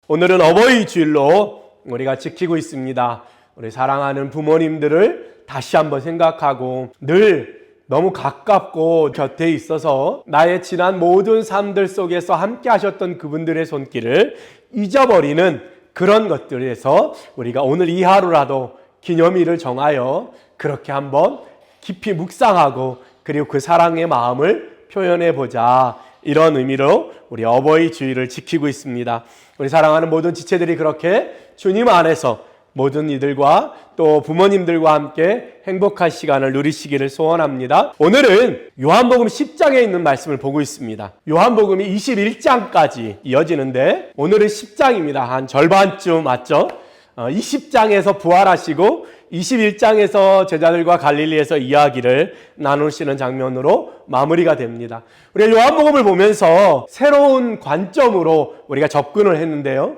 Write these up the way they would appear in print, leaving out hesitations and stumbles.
오늘은 어버이 주일로 우리가 지키고 있습니다. 우리 사랑하는 부모님들을 다시 한번 생각하고 늘 너무 가깝고 곁에 있어서 나의 지난 모든 삶들 속에서 함께 하셨던 그분들의 손길을 잊어버리는 그런 것들에서 우리가 오늘 이 하루라도 기념일을 정하여 그렇게 한번 깊이 묵상하고 그리고 그 사랑의 마음을 표현해 보자, 이런 의미로 우리 어버이 주일을 지키고 있습니다. 우리 사랑하는 모든 지체들이 그렇게 주님 안에서 모든 이들과 또 부모님들과 함께 행복한 시간을 누리시기를 소원합니다. 오늘은 요한복음 10장에 있는 말씀을 보고 있습니다. 요한복음이 21장까지 이어지는데 오늘은 10장입니다. 한 절반쯤 맞죠? 20장에서 부활하시고 21장에서 제자들과 갈릴리에서 이야기를 나누시는 장면으로 마무리가 됩니다. 우리가 요한복음을 보면서 새로운 관점으로 우리가 접근을 했는데요.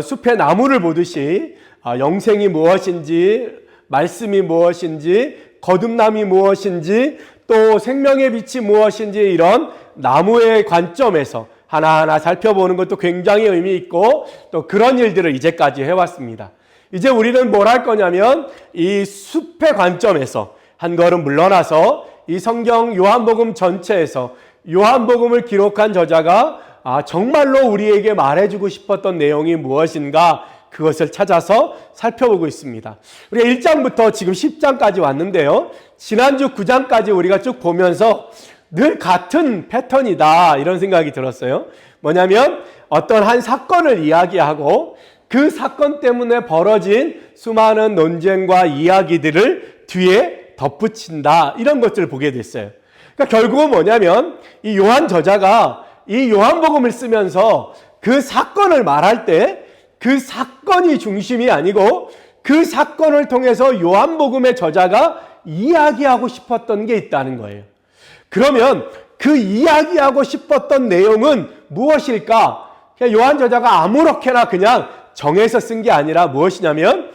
숲의 나무를 보듯이 영생이 무엇인지, 말씀이 무엇인지, 거듭남이 무엇인지, 또 생명의 빛이 무엇인지, 이런 나무의 관점에서 하나하나 살펴보는 것도 굉장히 의미 있고 또 그런 일들을 이제까지 해왔습니다. 이제 우리는 뭘 할 거냐면 이 숲의 관점에서 한 걸음 물러나서 이 성경 요한복음 전체에서 요한복음을 기록한 저자가 정말로 우리에게 말해주고 싶었던 내용이 무엇인가, 그것을 찾아서 살펴보고 있습니다. 우리가 1장부터 지금 10장까지 왔는데요. 지난주 9장까지 우리가 쭉 보면서 늘 같은 패턴이다, 이런 생각이 들었어요. 뭐냐면 어떤 한 사건을 이야기하고 그 사건 때문에 벌어진 수많은 논쟁과 이야기들을 뒤에 덧붙인다, 이런 것들을 보게 됐어요. 그러니까 결국은 뭐냐면 이 요한 저자가 이 요한복음을 쓰면서 그 사건을 말할 때 그 사건이 중심이 아니고 그 사건을 통해서 요한복음의 저자가 이야기하고 싶었던 게 있다는 거예요. 그러면 그 이야기하고 싶었던 내용은 무엇일까? 그냥 요한 저자가 아무렇게나 그냥 정해서 쓴 게 아니라 무엇이냐면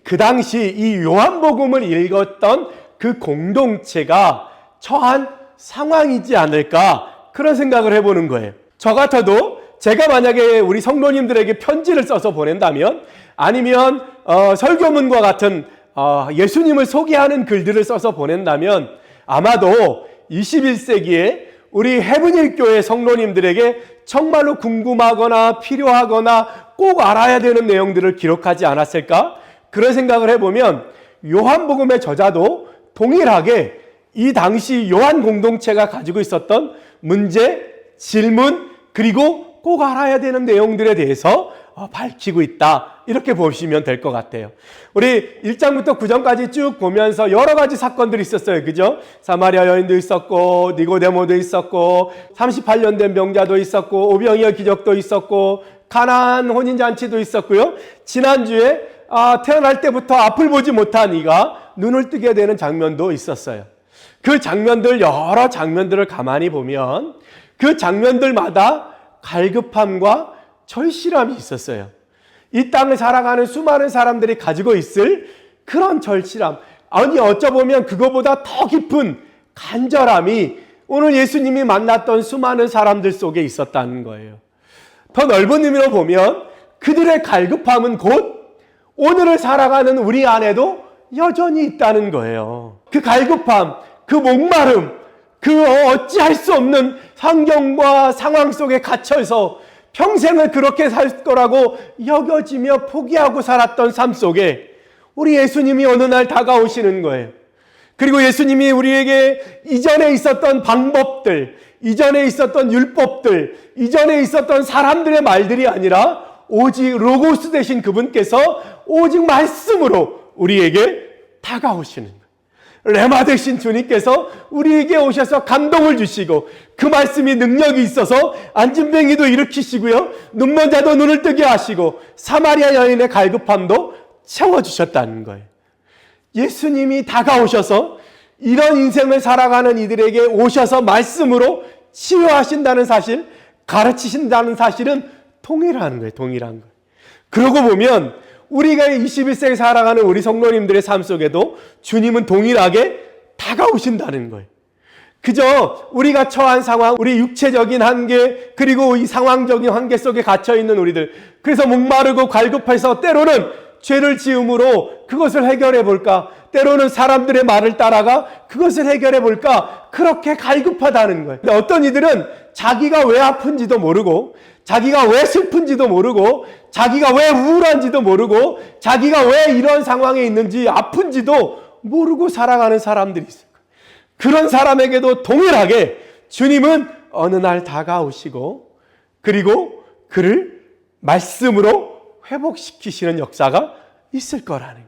그 당시 이 요한복음을 읽었던 그 공동체가 처한 상황이지 않을까, 그런 생각을 해보는 거예요. 저 같아도 제가 만약에 우리 성도님들에게 편지를 써서 보낸다면, 아니면 설교문과 같은 예수님을 소개하는 글들을 써서 보낸다면 아마도 21세기에 우리 해븐힐 교회 성도님들에게 정말로 궁금하거나 필요하거나 꼭 알아야 되는 내용들을 기록하지 않았을까? 그런 생각을 해보면 요한복음의 저자도 동일하게 이 당시 요한 공동체가 가지고 있었던 문제, 질문, 그리고 꼭 알아야 되는 내용들에 대해서 밝히고 있다, 이렇게 보시면 될 것 같아요. 우리 1장부터 9장까지 쭉 보면서 여러 가지 사건들이 있었어요. 그죠? 사마리아 여인도 있었고, 니고데모도 있었고, 38년 된 병자도 있었고, 오병이어 기적도 있었고, 가나안 혼인잔치도 있었고요. 지난주에 태어날 때부터 앞을 보지 못한 이가 눈을 뜨게 되는 장면도 있었어요. 그 장면들, 여러 장면들을 가만히 보면 그 장면들마다 갈급함과 절실함이 있었어요. 이 땅을 살아가는 수많은 사람들이 가지고 있을 그런 절실함, 아니 어쩌보면 그거보다 더 깊은 간절함이 오늘 예수님이 만났던 수많은 사람들 속에 있었다는 거예요. 더 넓은 의미로 보면 그들의 갈급함은 곧 오늘을 살아가는 우리 안에도 여전히 있다는 거예요. 그 갈급함, 그 목마름, 그 어찌할 수 없는 환경과 상황 속에 갇혀서 평생을 그렇게 살 거라고 여겨지며 포기하고 살았던 삶 속에 우리 예수님이 어느 날 다가오시는 거예요. 그리고 예수님이 우리에게 이전에 있었던 방법들, 이전에 있었던 율법들, 이전에 있었던 사람들의 말들이 아니라 오직 로고스 되신 그분께서 오직 말씀으로 우리에게 다가오시는 거예요. 레마 되신 주님께서 우리에게 오셔서 감동을 주시고 그 말씀이 능력이 있어서 안진뱅이도 일으키시고요, 눈먼 자도 눈을 뜨게 하시고 사마리아 여인의 갈급함도 채워주셨다는 거예요. 예수님이 다가오셔서 이런 인생을 살아가는 이들에게 오셔서 말씀으로 치유하신다는 사실, 가르치신다는 사실은 동일한 거예요. 동일한 거예요. 그러고 보면 우리가 21세기 살아가는 우리 성도님들의 삶 속에도 주님은 동일하게 다가오신다는 거예요. 그저 우리가 처한 상황, 우리 육체적인 한계, 그리고 이 상황적인 한계 속에 갇혀있는 우리들, 그래서 목마르고 갈급해서 때로는 죄를 지음으로 그것을 해결해 볼까, 때로는 사람들의 말을 따라가 그것을 해결해 볼까, 그렇게 갈급하다는 거예요. 근데 어떤 이들은 자기가 왜 아픈지도 모르고, 자기가 왜 슬픈지도 모르고, 자기가 왜 우울한지도 모르고, 자기가 왜 이런 상황에 있는지 아픈지도 모르고 살아가는 사람들이 있어요. 그런 사람에게도 동일하게 주님은 어느 날 다가오시고, 그리고 그를 말씀으로 회복시키시는 역사가 있을 거라는 거예요.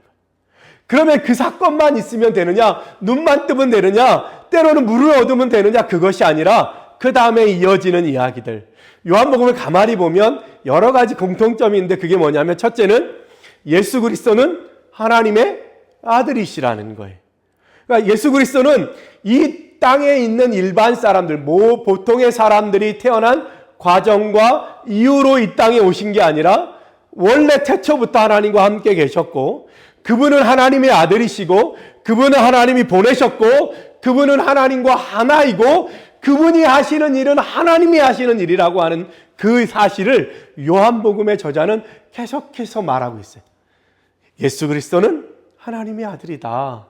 그러면 그 사건만 있으면 되느냐, 눈만 뜨면 되느냐, 때로는 물을 얻으면 되느냐, 그것이 아니라 그 다음에 이어지는 이야기들. 요한복음을 가만히 보면 여러 가지 공통점이 있는데, 그게 뭐냐면, 첫째는 예수 그리스도는 하나님의 아들이시라는 거예요. 그러니까 예수 그리스도는 이 땅에 있는 일반 사람들, 보통의 사람들이 태어난 과정과 이유로 이 땅에 오신 게 아니라 원래 태초부터 하나님과 함께 계셨고, 그분은 하나님의 아들이시고, 그분은 하나님이 보내셨고, 그분은 하나님과 하나이고, 그분이 하시는 일은 하나님이 하시는 일이라고 하는 그 사실을 요한복음의 저자는 계속해서 말하고 있어요. 예수 그리스도는 하나님의 아들이다.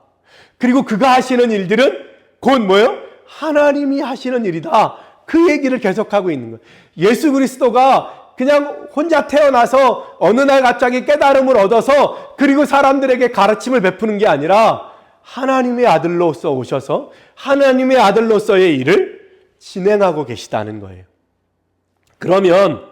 그리고 그가 하시는 일들은 곧 뭐예요? 하나님이 하시는 일이다. 그 얘기를 계속하고 있는 거예요. 예수 그리스도가 그냥 혼자 태어나서 어느 날 갑자기 깨달음을 얻어서 그리고 사람들에게 가르침을 베푸는 게 아니라 하나님의 아들로서 오셔서 하나님의 아들로서의 일을 진행하고 계시다는 거예요. 그러면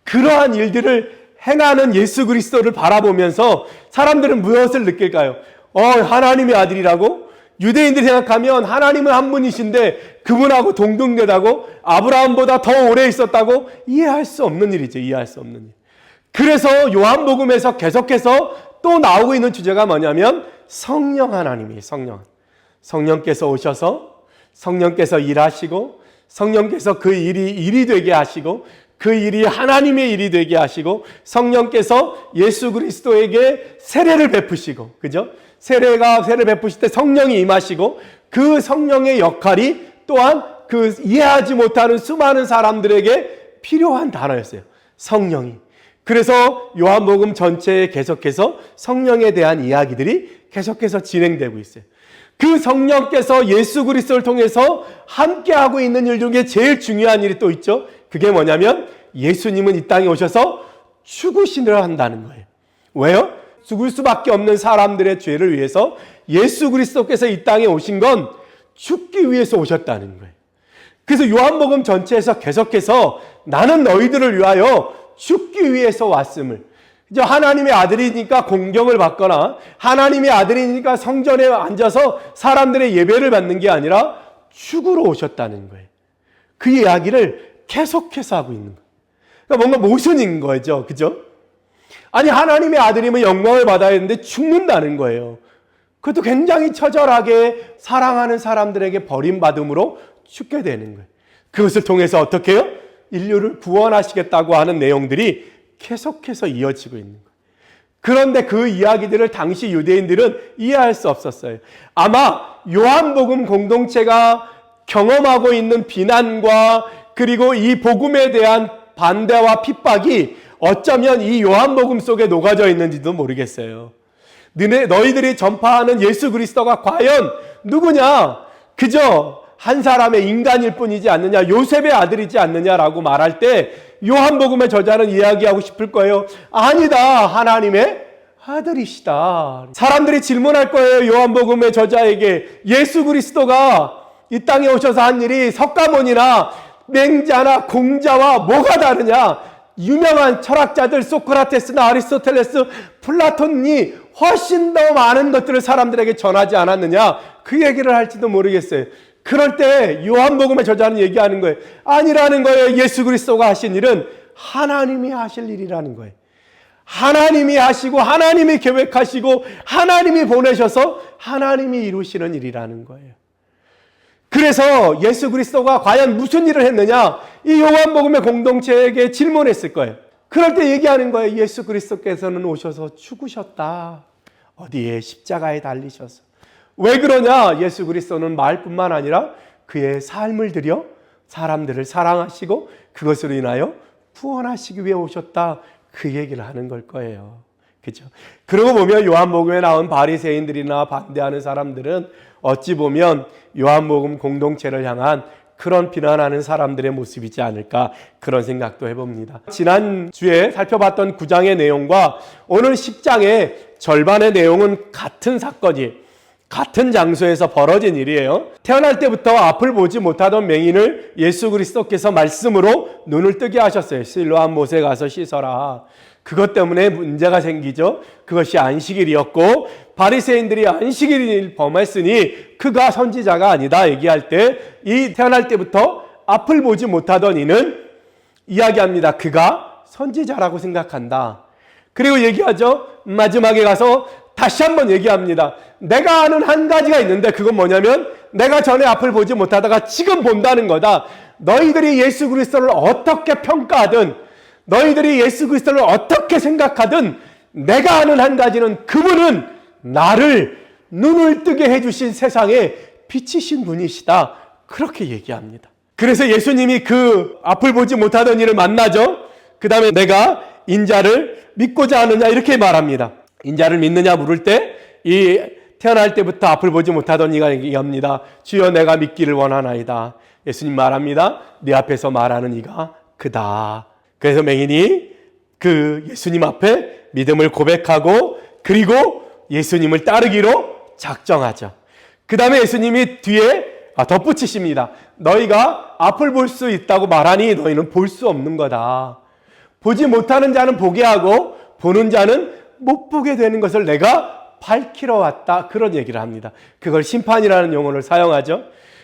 그러한 일들을 행하는 예수 그리스도를 바라보면서 사람들은 무엇을 느낄까요? 하나님의 아들이라고? 유대인들이 생각하면 하나님은 한 분이신데 그분하고 동등되다고, 아브라함보다 더 오래 있었다고, 이해할 수 없는 일이죠. 이해할 수 없는 일. 그래서 요한복음에서 계속해서 또 나오고 있는 주제가 뭐냐면 성령 하나님이에요. 성령께서 오셔서 성령께서 일하시고, 성령께서 그 일이 되게 하시고, 그 일이 하나님의 일이 되게 하시고, 성령께서 예수 그리스도에게 세례를 베푸시고, 그죠? 세례를 베푸실 때 성령이 임하시고, 그 성령의 역할이 또한 그 이해하지 못하는 수많은 사람들에게 필요한 단어였어요. 성령이. 그래서 요한복음 전체에 계속해서 성령에 대한 이야기들이 계속해서 진행되고 있어요. 그 성령께서 예수 그리스도를 통해서 함께하고 있는 일 중에 제일 중요한 일이 또 있죠. 그게 뭐냐면 예수님은 이 땅에 오셔서 죽으시려 한다는 거예요. 왜요? 죽을 수밖에 없는 사람들의 죄를 위해서 예수 그리스도께서 이 땅에 오신 건 죽기 위해서 오셨다는 거예요. 그래서 요한복음 전체에서 계속해서 나는 너희들을 위하여 죽기 위해서 왔음을, 이제 하나님의 아들이니까 공경을 받거나 하나님의 아들이니까 성전에 앉아서 사람들의 예배를 받는 게 아니라 죽으러 오셨다는 거예요. 그 이야기를 계속해서 하고 있는 거예요. 그러니까 뭔가 모순인 거죠. 그죠? 아니, 하나님의 아들이면 영광을 받아야 되는데 죽는다는 거예요. 그것도 굉장히 처절하게 사랑하는 사람들에게 버림받음으로 죽게 되는 거예요. 그것을 통해서 어떻게 해요? 인류를 구원하시겠다고 하는 내용들이 계속해서 이어지고 있는 거예요. 그런데 그 이야기들을 당시 유대인들은 이해할 수 없었어요. 아마 요한복음 공동체가 경험하고 있는 비난과 그리고 이 복음에 대한 반대와 핍박이 어쩌면 이 요한복음 속에 녹아져 있는지도 모르겠어요. 너희들이 전파하는 예수 그리스도가 과연 누구냐? 그저 한 사람의 인간일 뿐이지 않느냐, 요셉의 아들이지 않느냐라고 말할 때 요한복음의 저자는 이야기하고 싶을 거예요. 아니다, 하나님의 아들이시다. 사람들이 질문할 거예요. 요한복음의 저자에게 예수 그리스도가 이 땅에 오셔서 한 일이 석가모니나 맹자나 공자와 뭐가 다르냐? 유명한 철학자들 소크라테스나 아리스토텔레스, 플라톤이 훨씬 더 많은 것들을 사람들에게 전하지 않았느냐? 그 얘기를 할지도 모르겠어요. 그럴 때 요한복음의 저자는 얘기하는 거예요. 아니라는 거예요. 예수 그리스도가 하신 일은 하나님이 하실 일이라는 거예요. 하나님이 하시고 하나님이 계획하시고 하나님이 보내셔서 하나님이 이루시는 일이라는 거예요. 그래서 예수 그리스도가 과연 무슨 일을 했느냐? 이 요한복음의 공동체에게 질문했을 거예요. 그럴 때 얘기하는 거예요. 예수 그리스도께서는 오셔서 죽으셨다. 어디에? 십자가에 달리셔서. 왜 그러냐? 예수 그리스도는 말뿐만 아니라 그의 삶을 들여 사람들을 사랑하시고 그것으로 인하여 구원하시기 위해 오셨다. 그 얘기를 하는 걸 거예요. 그죠? 그러고 보면 요한복음에 나온 바리새인들이나 반대하는 사람들은 어찌 보면 요한복음 공동체를 향한 그런 비난하는 사람들의 모습이지 않을까, 그런 생각도 해봅니다. 지난주에 살펴봤던 9장의 내용과 오늘 10장의 절반의 내용은 같은 사건이, 같은 장소에서 벌어진 일이에요. 태어날 때부터 앞을 보지 못하던 맹인을 예수 그리스도께서 말씀으로 눈을 뜨게 하셨어요. 실로암 못에 가서 씻어라. 그것 때문에 문제가 생기죠. 그것이 안식일이었고, 바리새인들이 안식일을 범했으니 그가 선지자가 아니다 얘기할 때, 이 태어날 때부터 앞을 보지 못하던 이는 이야기합니다. 그가 선지자라고 생각한다. 그리고 얘기하죠. 마지막에 가서 다시 한번 얘기합니다. 내가 아는 한 가지가 있는데 그건 뭐냐면 내가 전에 앞을 보지 못하다가 지금 본다는 거다. 너희들이 예수 그리스도를 어떻게 평가하든, 너희들이 예수 그리스도를 어떻게 생각하든, 내가 아는 한 가지는 그분은 나를 눈을 뜨게 해주신 세상에 빛이신 분이시다. 그렇게 얘기합니다. 그래서 예수님이 그 앞을 보지 못하던 이를 만나죠. 그 다음에 내가 인자를 믿고자 하느냐 이렇게 말합니다. 인자를 믿느냐 물을 때 이 태어날 때부터 앞을 보지 못하던 이가 얘기합니다. 주여 내가 믿기를 원하나이다. 예수님 말합니다. 네 앞에서 말하는 이가 그다. 그래서 맹인이 그 예수님 앞에 믿음을 고백하고 그리고 예수님을 따르기로 작정하죠. 그 다음에 예수님이 뒤에 덧붙이십니다. 너희가 앞을 볼 수 있다고 말하니 너희는 볼 수 없는 거다. 보지 못하는 자는 보게 하고 보는 자는 못 보게 되는 것을 내가 밝히러 왔다. 그런 얘기를 합니다. 그걸 심판이라는 용어를 사용하죠.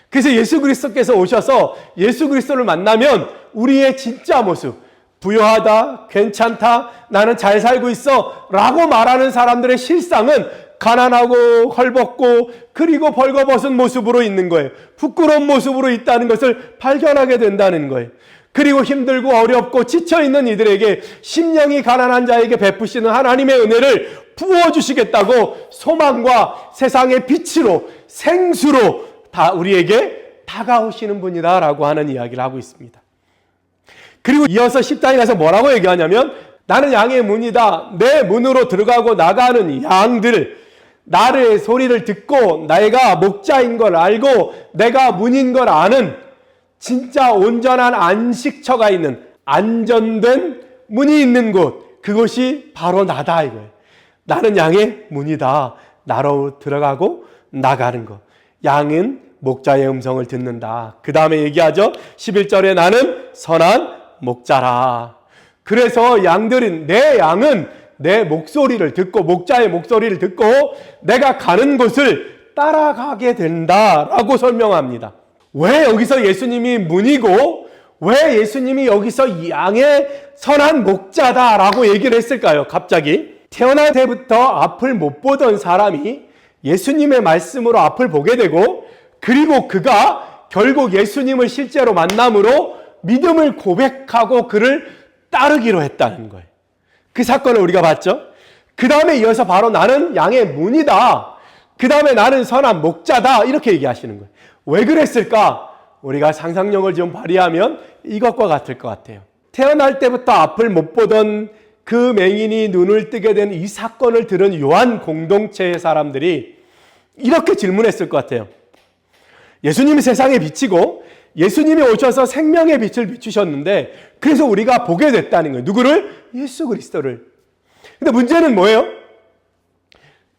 그래서 예수 그리스도께서 오셔서 예수 그리스도를 만나면 우리의 진짜 모습, 부유하다, 괜찮다, 나는 잘 살고 있어 라고 말하는 사람들의 실상은 가난하고 헐벗고 그리고 벌거벗은 모습으로 있는 거예요. 부끄러운 모습으로 있다는 것을 발견하게 된다는 거예요. 그리고 힘들고 어렵고 지쳐있는 이들에게 심령이 가난한 자에게 베푸시는 하나님의 은혜를 부어주시겠다고 소망과 세상의 빛으로 생수로 다 우리에게 다가오시는 분이다 라고 하는 이야기를 하고 있습니다. 그리고 이어서 10장에 가서 뭐라고 얘기하냐면 나는 양의 문이다. 내 문으로 들어가고 나가는 양들, 나의 소리를 듣고 내가 목자인 걸 알고 내가 문인 걸 아는 진짜 온전한 안식처가 있는 안전된 문이 있는 곳, 그것이 바로 나다 이거예요. 나는 양의 문이다. 나로 들어가고 나가는 것. 양은 목자의 음성을 듣는다. 그 다음에 얘기하죠. 11절에 나는 선한 목자라. 그래서 양들은, 내 양은 내 목소리를 듣고 목자의 목소리를 듣고 내가 가는 곳을 따라가게 된다라고 설명합니다. 왜 여기서 예수님이 문이고 왜 예수님이 여기서 양의 선한 목자다라고 얘기를 했을까요? 갑자기 태어날 때부터 앞을 못 보던 사람이 예수님의 말씀으로 앞을 보게 되고 그리고 그가 결국 예수님을 실제로 만남으로 믿음을 고백하고 그를 따르기로 했다는 거예요. 그 사건을 우리가 봤죠. 그 다음에 이어서 바로 나는 양의 문이다. 그 다음에 나는 선한 목자다. 이렇게 얘기하시는 거예요. 왜 그랬을까? 우리가 상상력을 좀 발휘하면 이것과 같을 것 같아요. 태어날 때부터 앞을 못 보던 그 맹인이 눈을 뜨게 된 이 사건을 들은 요한 공동체의 사람들이 이렇게 질문했을 것 같아요. 예수님이 세상에 비치고 예수님이 오셔서 생명의 빛을 비추셨는데 그래서 우리가 보게 됐다는 거예요. 누구를? 예수 그리스도를. 근데 문제는 뭐예요?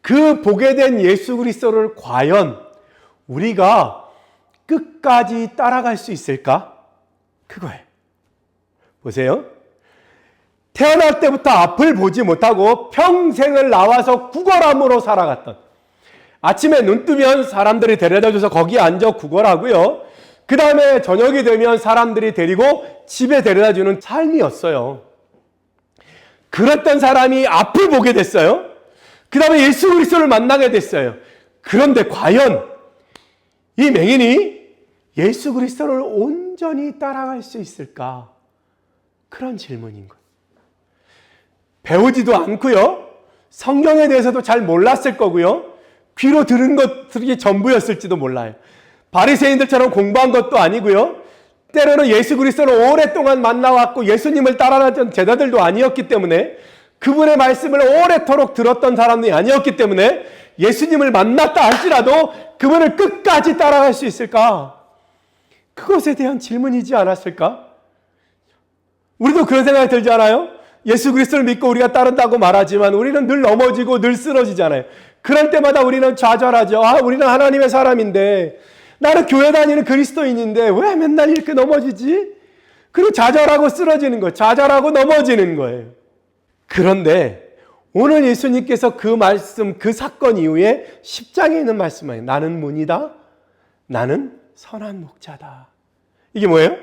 그 보게 된 예수 그리스도를 과연 우리가 끝까지 따라갈 수 있을까? 그거예요. 보세요. 태어날 때부터 앞을 보지 못하고 평생을 나와서 구걸함으로 살아갔던, 아침에 눈 뜨면 사람들이 데려다줘서 거기 앉아 구걸하고요. 그 다음에 저녁이 되면 사람들이 데리고 집에 데려다주는 삶이었어요. 그랬던 사람이 앞을 보게 됐어요. 그 다음에 예수 그리스도를 만나게 됐어요. 그런데 과연 이 맹인이 예수 그리스도를 온전히 따라갈 수 있을까? 그런 질문인 거예요. 배우지도 않고요. 성경에 대해서도 잘 몰랐을 거고요. 귀로 들은 것들이 전부였을지도 몰라요. 바리새인들처럼 공부한 것도 아니고요. 때로는 예수 그리스도를 오랫동안 만나왔고 예수님을 따라다녔던 제자들도 아니었기 때문에, 그분의 말씀을 오래도록 들었던 사람들이 아니었기 때문에 예수님을 만났다 할지라도 그분을 끝까지 따라갈 수 있을까? 그것에 대한 질문이지 않았을까? 우리도 그런 생각이 들지 않아요? 예수 그리스도를 믿고 우리가 따른다고 말하지만 우리는 늘 넘어지고 늘 쓰러지잖아요. 그럴 때마다 우리는 좌절하죠. 우리는 하나님의 사람인데, 나는 교회 다니는 그리스도인인데 왜 맨날 이렇게 넘어지지? 그리고 좌절하고 쓰러지는 거예요. 좌절하고 넘어지는 거예요. 그런데 오늘 예수님께서 그 말씀, 그 사건 이후에 10장에 있는 말씀이에요. 나는 문이다. 나는 선한 목자다. 이게 뭐예요?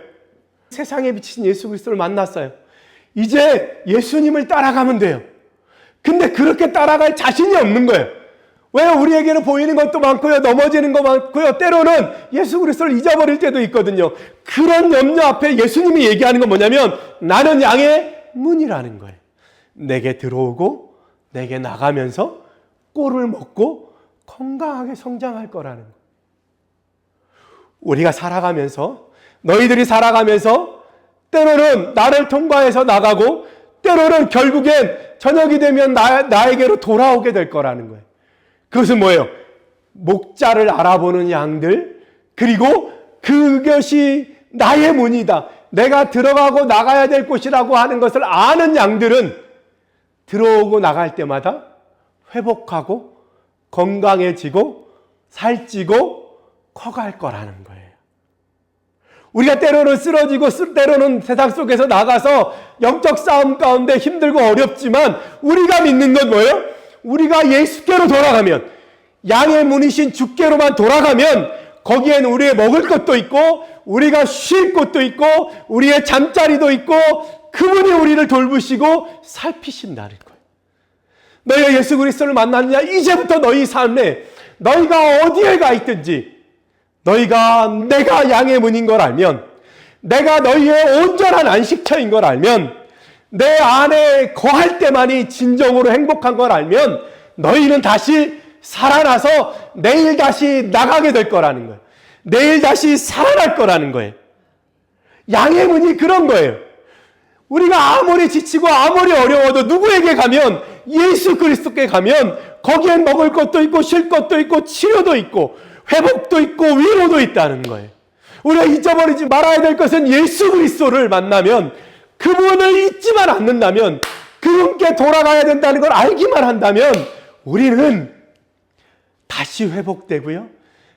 세상에 비친 예수 그리스도를 만났어요. 이제 예수님을 따라가면 돼요. 근데 그렇게 따라갈 자신이 없는 거예요. 왜? 우리에게는 보이는 것도 많고요, 넘어지는 거 많고요, 때로는 예수 그리스도를 잊어버릴 때도 있거든요. 그런 염려 앞에 예수님이 얘기하는 건 뭐냐면, 나는 양의 문이라는 거예요. 내게 들어오고 내게 나가면서 꼴을 먹고 건강하게 성장할 거라는 거예요. 우리가 살아가면서, 너희들이 살아가면서 때로는 나를 통과해서 나가고 때로는 결국엔 저녁이 되면 나에게로 돌아오게 될 거라는 거예요. 그것은 뭐예요? 목자를 알아보는 양들, 그리고 그것이 나의 문이다, 내가 들어가고 나가야 될 곳이라고 하는 것을 아는 양들은 들어오고 나갈 때마다 회복하고 건강해지고 살찌고 커갈 거라는 거예요. 우리가 때로는 쓰러지고 때로는 세상 속에서 나가서 영적 싸움 가운데 힘들고 어렵지만 우리가 믿는 건 뭐예요? 우리가 예수께로 돌아가면, 양의 문이신 주께로만 돌아가면 거기엔 우리의 먹을 것도 있고 우리가 쉴 곳도 있고 우리의 잠자리도 있고 그분이 우리를 돌보시고 살피신다는 거예요. 너희가 예수 그리스도를 만났느냐? 이제부터 너희 삶에, 너희가 어디에 가 있든지 내가 양의 문인 걸 알면, 내가 너희의 온전한 안식처인 걸 알면, 내 안에 거할 때만이 진정으로 행복한 걸 알면 너희는 다시 살아나서 내일 다시 나가게 될 거라는 거예요. 내일 다시 살아날 거라는 거예요. 양의 문이 그런 거예요. 우리가 아무리 지치고 아무리 어려워도 누구에게 가면, 예수 그리스도께 가면 거기엔 먹을 것도 있고 쉴 것도 있고 치료도 있고 회복도 있고 위로도 있다는 거예요. 우리가 잊어버리지 말아야 될 것은 예수 그리스도를 만나면, 그분을 잊지만 않는다면, 그분께 돌아가야 된다는 걸 알기만 한다면 우리는 다시 회복되고요,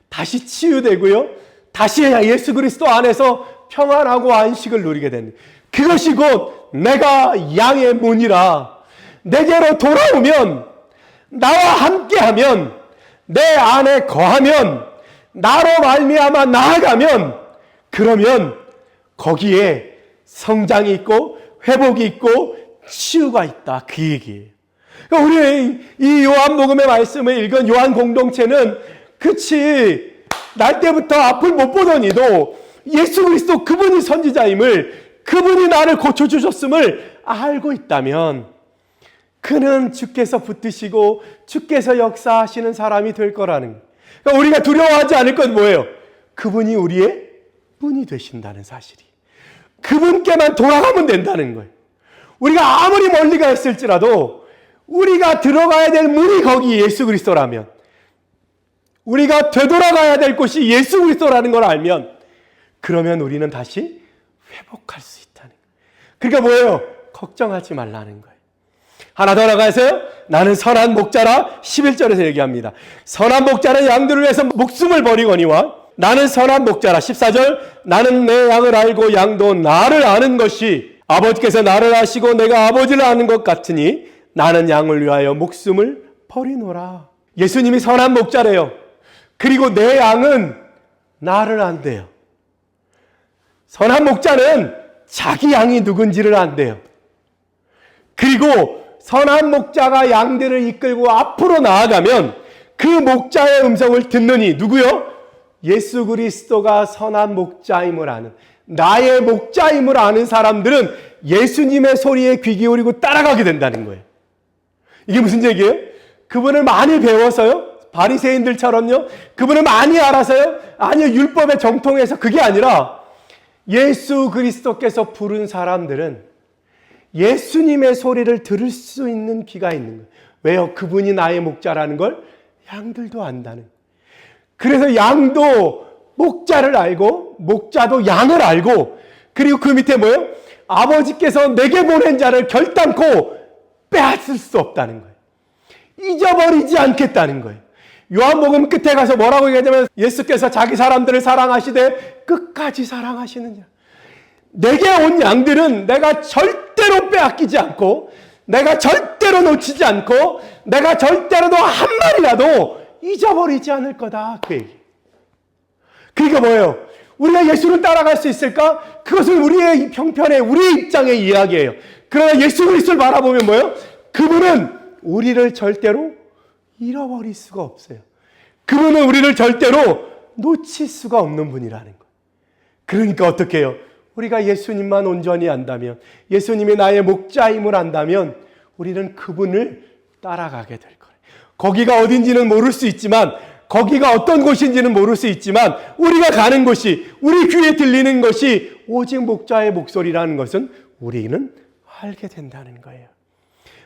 다시 치유되고요, 다시 예수 그리스도 안에서 평안하고 안식을 누리게 됩니다. 그것이 곧 내가 양의 문이라, 내게로 돌아오면, 나와 함께하면, 내 안에 거하면, 나로 말미암아 나아가면, 그러면 거기에 성장이 있고 회복이 있고 치유가 있다, 그 얘기예요. 우리 이 요한복음의 말씀을 읽은 요한 공동체는 그치, 날 때부터 앞을 못 보더니도 예수 그리스도 그분이 선지자임을, 그분이 나를 고쳐주셨음을 알고 있다면 그는 주께서 붙드시고 주께서 역사하시는 사람이 될 거라는 거예요. 그러니까 우리가 두려워하지 않을 건 뭐예요? 그분이 우리의 문이 되신다는 사실이, 그분께만 돌아가면 된다는 거예요. 우리가 아무리 멀리 가 있을지라도 우리가 들어가야 될 문이 거기 예수 그리스도라면, 우리가 되돌아가야 될 곳이 예수 그리스도라는 걸 알면, 그러면 우리는 다시 회복할 수 있다는 거예요. 그러니까 뭐예요? 걱정하지 말라는 거예요. 하나 더 나가서요, 나는 선한 목자라 11절에서 얘기합니다. 선한 목자는 양들을 위해서 목숨을 버리거니와, 나는 선한 목자라 14절, 나는 내 양을 알고 양도 나를 아는 것이, 아버지께서 나를 아시고 내가 아버지를 아는 것 같으니 나는 양을 위하여 목숨을 버리노라. 예수님이 선한 목자래요. 그리고 내 양은 나를 안대요. 선한 목자는 자기 양이 누군지를 안대요. 그리고 선한 목자가 양들을 이끌고 앞으로 나아가면 그 목자의 음성을 듣느니, 누구요? 예수 그리스도가 선한 목자임을 아는, 나의 목자임을 아는 사람들은 예수님의 소리에 귀 기울이고 따라가게 된다는 거예요. 이게 무슨 얘기예요? 그분을 많이 배워서요, 바리새인들처럼요. 그분은 많이 알아서요. 아니요, 율법에 정통해서 그게 아니라 예수 그리스도께서 부른 사람들은 예수님의 소리를 들을 수 있는 귀가 있는 거예요. 왜요? 그분이 나의 목자라는 걸 양들도 안다는 거예요. 그래서 양도 목자를 알고 목자도 양을 알고, 그리고 그 밑에 뭐예요? 아버지께서 내게 보낸 자를 결단코 빼앗을 수 없다는 거예요. 잊어버리지 않겠다는 거예요. 요한복음 끝에 가서 뭐라고 얘기하냐면 예수께서 자기 사람들을 사랑하시되 끝까지 사랑하시느냐. 내게 온 양들은 내가 절대로 빼앗기지 않고, 내가 절대로 놓치지 않고, 내가 절대로도 한 마리라도 잊어버리지 않을 거다, 그 얘기. 그러니까 뭐예요? 우리가 예수를 따라갈 수 있을까? 그것은 우리의 형편에, 우리의 입장의 이야기예요. 그러나 예수 그리스도를 바라보면 뭐예요? 그분은 우리를 절대로 잃어버릴 수가 없어요. 그분은 우리를 절대로 놓칠 수가 없는 분이라는 거예요. 그러니까 어떻게 해요? 우리가 예수님만 온전히 안다면, 예수님이 나의 목자임을 안다면 우리는 그분을 따라가게 될 거예요. 거기가 어딘지는 모를 수 있지만, 거기가 어떤 곳인지는 모를 수 있지만, 우리가 가는 곳이, 우리 귀에 들리는 것이 오직 목자의 목소리라는 것은 우리는 알게 된다는 거예요.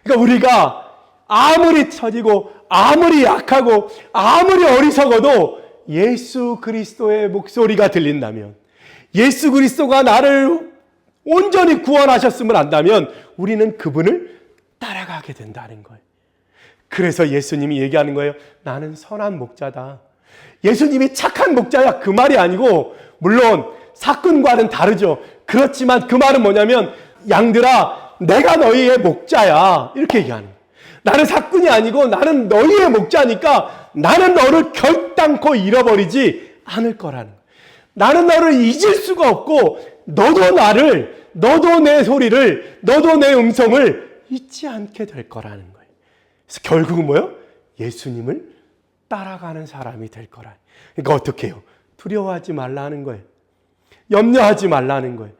그러니까 우리가 아무리 처지고 아무리 약하고 아무리 어리석어도 예수 그리스도의 목소리가 들린다면, 예수 그리스도가 나를 온전히 구원하셨음을 안다면 우리는 그분을 따라가게 된다는 거예요. 그래서 예수님이 얘기하는 거예요. 나는 선한 목자다. 예수님이 착한 목자야, 그 말이 아니고, 물론 사건과는 다르죠. 그렇지만 그 말은 뭐냐면, 양들아, 내가 너희의 목자야, 이렇게 얘기하는 거예요. 나는 사꾼이 아니고 나는 너희의 목자니까 나는 너를 결단코 잃어버리지 않을 거라는 거예요. 나는 너를 잊을 수가 없고, 너도 내 소리를, 너도 내 음성을 잊지 않게 될 거라는 거예요. 그래서 결국은 뭐예요? 예수님을 따라가는 사람이 될 거라. 그러니까 어떻게 해요? 두려워하지 말라는 거예요. 염려하지 말라는 거예요.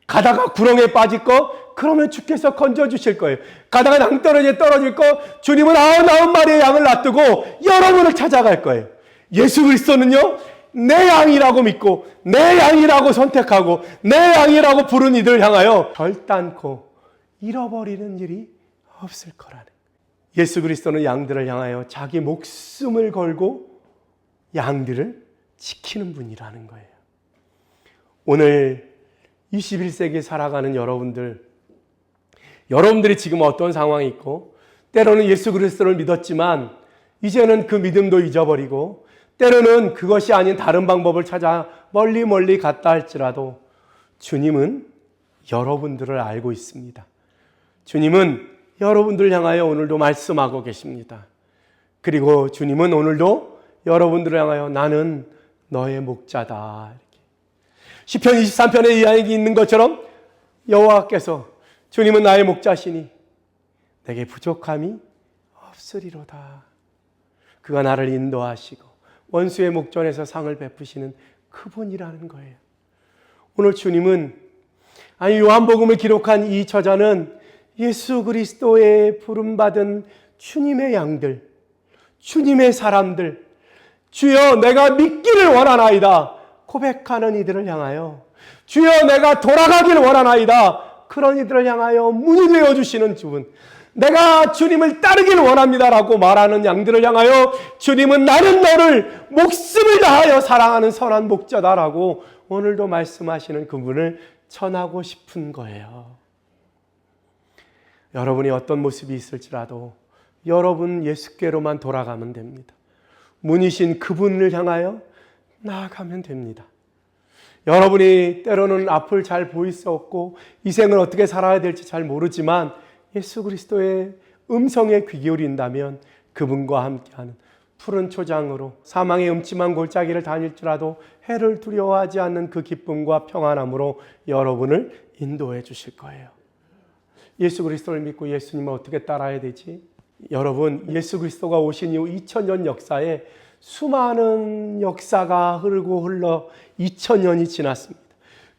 가다가 구렁에 빠질 거, 그러면 주께서 건져주실 거예요. 가다가 낭떠러지에 떨어질 거, 주님은 99마리의 양을 놔두고 여러분을 찾아갈 거예요. 예수 그리스도는요, 내 양이라고 믿고 내 양이라고 선택하고 내 양이라고 부른 이들을 향하여 결단코 잃어버리는 일이 없을 거라는 거예요. 예수 그리스도는 양들을 향하여 자기 목숨을 걸고 양들을 지키는 분이라는 거예요. 오늘 21세기 살아가는 여러분들이 지금 어떤 상황이 있고, 때로는 예수 그리스도를 믿었지만 이제는 그 믿음도 잊어버리고, 때로는 그것이 아닌 다른 방법을 찾아 멀리 갔다 할지라도 주님은 여러분들을 알고 있습니다. 주님은 여러분들을 향하여 오늘도 말씀하고 계십니다. 그리고 주님은 오늘도 여러분들을 향하여 나는 너의 목자다. 시편 23편에 이야기 있는 것처럼 여호와께서 주님은 나의 목자시니 내게 부족함이 없으리로다. 그가 나를 인도하시고 원수의 목전에서 상을 베푸시는 그분이라는 거예요. 오늘 주님은, 요한복음을 기록한 이 저자는 예수 그리스도의 부름받은 주님의 양들, 주님의 사람들, 주여 내가 믿기를 원하나이다 고백하는 이들을 향하여, 주여 내가 돌아가기를 원하나이다 그런 이들을 향하여 문이 되어주시는 주분, 내가 주님을 따르기를 원합니다라고 말하는 양들을 향하여 주님은 나는 너를 목숨을 다하여 사랑하는 선한 목자다라고 오늘도 말씀하시는 그분을 전하고 싶은 거예요. 여러분이 어떤 모습이 있을지라도 여러분 예수께로만 돌아가면 됩니다. 문이신 그분을 향하여 나아가면 됩니다. 여러분이 때로는 앞을 잘 보일 수 없고 이 생을 어떻게 살아야 될지 잘 모르지만 예수 그리스도의 음성에 귀 기울인다면 그분과 함께하는 푸른 초장으로 사망의 음침한 골짜기를 다닐지라도 해를 두려워하지 않는 그 기쁨과 평안함으로 여러분을 인도해 주실 거예요. 예수 그리스도를 믿고 예수님을 어떻게 따라야 되지? 여러분, 예수 그리스도가 오신 이후 2000년 역사에 수많은 역사가 흐르고 흘러 2000년이 지났습니다.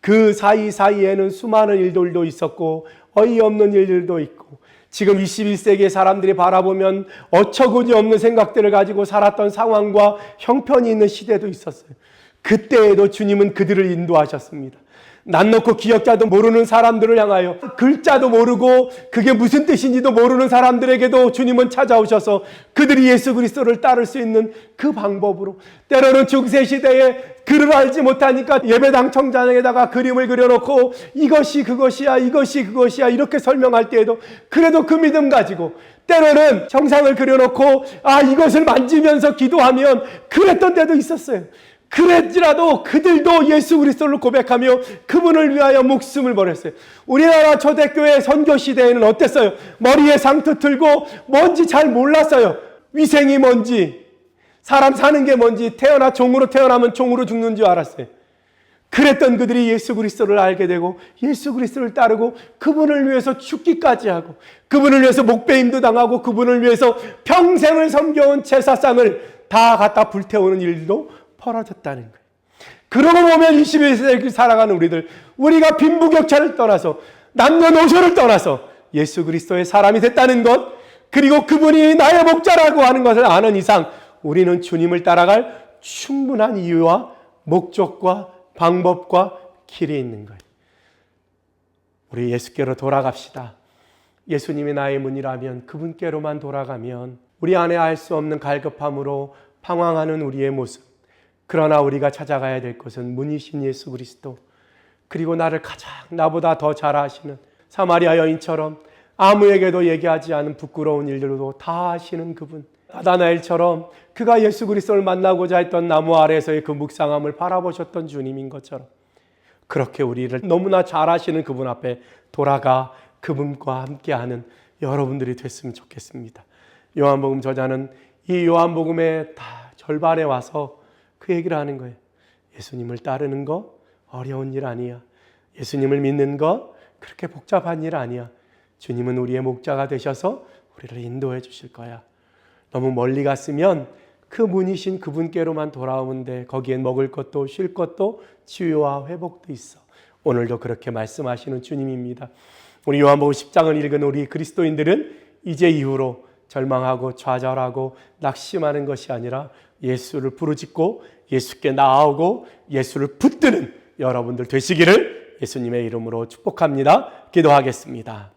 그 사이사이에는 수많은 일들도 있었고 어이없는 일들도 있고 지금 21세기의 사람들이 바라보면 어처구니 없는 생각들을 가지고 살았던 상황과 형편이 있는 시대도 있었어요. 그때에도 주님은 그들을 인도하셨습니다. 난 놓고 기억자도 모르는 사람들을 향하여, 글자도 모르고 그게 무슨 뜻인지도 모르는 사람들에게도 주님은 찾아오셔서 그들이 예수 그리스도를 따를 수 있는 그 방법으로, 때로는 중세시대에 글을 알지 못하니까 예배당 청장에다가 그림을 그려놓고 이것이 그것이야, 이것이 그것이야 이렇게 설명할 때에도 그래도 그 믿음 가지고, 때로는 형상을 그려놓고 이것을 만지면서 기도하면 그랬던 때도 있었어요. 그랬지라도 그들도 예수 그리스도를 고백하며 그분을 위하여 목숨을 버렸어요. 우리나라 초대교회 선교 시대에는 어땠어요? 머리에 상투 틀고 뭔지 잘 몰랐어요. 위생이 뭔지, 사람 사는 게 뭔지, 종으로 태어나면 종으로 죽는 줄 알았어요. 그랬던 그들이 예수 그리스도를 알게 되고 예수 그리스도를 따르고 그분을 위해서 죽기까지 하고, 그분을 위해서 목배임도 당하고, 그분을 위해서 평생을 섬겨온 제사상을 다 갖다 불태우는 일도 벌어졌다는 거예요. 그러고 보면 21세기 살아가는 우리가 빈부격차를 떠나서, 남녀노소를 떠나서 예수 그리스도의 사람이 됐다는 것, 그리고 그분이 나의 목자라고 하는 것을 아는 이상 우리는 주님을 따라갈 충분한 이유와 목적과 방법과 길이 있는 거예요. 우리 예수께로 돌아갑시다. 예수님이 나의 문이라면, 그분께로만 돌아가면 우리 안에 알 수 없는 갈급함으로 방황하는 우리의 모습, 그러나 우리가 찾아가야 될 것은 문이신 예수 그리스도, 그리고 나를 가장 나보다 더 잘 아시는 사마리아 여인처럼 아무에게도 얘기하지 않은 부끄러운 일들도 다 아시는 그분, 나다나엘처럼 그가 예수 그리스도를 만나고자 했던 나무 아래에서의 그 묵상함을 바라보셨던 주님인 것처럼, 그렇게 우리를 너무나 잘 아시는 그분 앞에 돌아가 그분과 함께하는 여러분들이 됐으면 좋겠습니다. 요한복음 저자는 이 요한복음의 다 절반에 와서 그 얘기를 하는 거예요. 예수님을 따르는 거 어려운 일 아니야. 예수님을 믿는 거 그렇게 복잡한 일 아니야. 주님은 우리의 목자가 되셔서 우리를 인도해 주실 거야. 너무 멀리 갔으면 그 문이신 그분께로만 돌아오면 돼. 거기엔 먹을 것도 쉴 것도 치유와 회복도 있어. 오늘도 그렇게 말씀하시는 주님입니다. 우리 요한복음 10장을 읽은 우리 그리스도인들은 이제 이후로 절망하고 좌절하고 낙심하는 것이 아니라 예수를 부르짖고 예수께 나아오고 예수를 붙드는 여러분들 되시기를 예수님의 이름으로 축복합니다. 기도하겠습니다.